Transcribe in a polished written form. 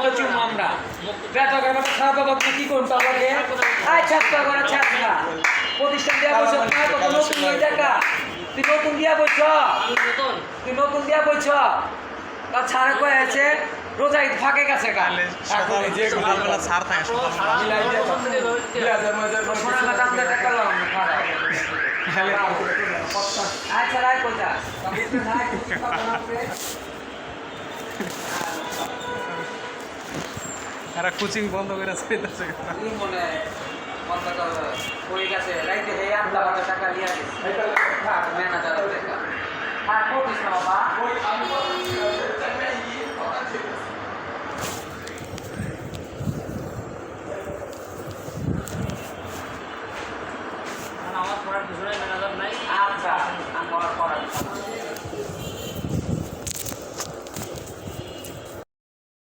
ভালো চুম আমরা বেতনের মতো খারাপ বাবা কি করতে আমাকে আয় ছাত্রা করে ছাত্রা প্রতিষ্ঠান দেওয়া বলছো না কত নতুন হয়ে টাকা তুই নতুন দিয়া বলছ তুই নতুন দিয়া বলছ তার ছাড়া কয়ে আছে রোজা ঈদ ফাঁকে গেছে কাল সকালবেলা ছাড় থাকে আচ্ছা রায় কোথা এরা কোচিং বন্ধ করে চাইতেছে মনে বন্ধ হয়ে গেছে রাইতে হে আমরা টাকা নিয়ে আসি ম্যানেজার হ্যাঁ কোটিস না বাবা